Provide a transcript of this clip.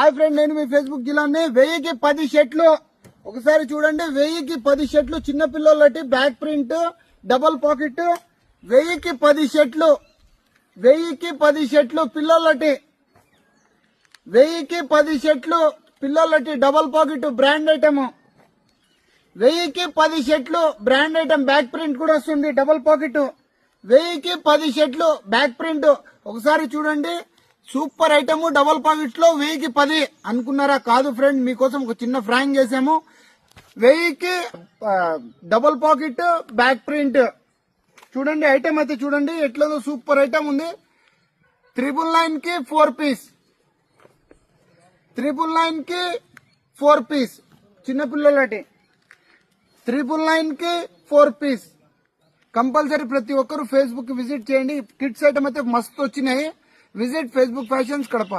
Hi friend, నేను మీ Facebook జిల్లాని 1000కి 10 షర్ట్లు ఒకసారి చూడండి. 1000కి 10 షర్ట్లు చిన్న పిల్లలటి బ్యాక్ ప్రింట్ డబుల్ పాకెట్ 1000కి 10 షర్ట్లు 1000కి 10 షర్ట్లు పిల్లలటి 1000కి 10 షర్ట్లు పిల్లలటి డబుల్ పాకెట్ బ్రాండ్ ఐటమ్ 1000కి 10 షర్ట్లు బ్రాండ్ ఐటమ్ బ్యాక్ ప్రింట్ కూడా వస్తుంది డబుల్ పాకెట్ 1000కి 10 షర్ట్లు బ్యాక్ ప్రింట్ ఒకసారి చూడండి. సూపర్ ఐటమ్ డబుల్ పాకెట్స్ లో 1000కి 10 అనుకున్నారా? కాదు ఫ్రెండ్, మీకోసం ఒక చిన్న ఫ్రాంక్ చేసాము. 1000కి డబుల్ పాకెట్ బ్యాక్ ప్రింట్ చూడండి. ఐటమ్ అయితే చూడండి ఎట్లా సూపర్ ఐటమ్ ఉంది. 999 కి 4 పీస్ 999 కి 4 పీస్ చిన్నపిల్లలటి 999 కి 4 పీస్. కంపల్సరీ ప్రతి ఒక్కరు ఫేస్బుక్ విజిట్ చేయండి. కిడ్స్ ఐటమ్ అయితే మస్తు వచ్చినాయి. Visit Facebook fashions Kadapa.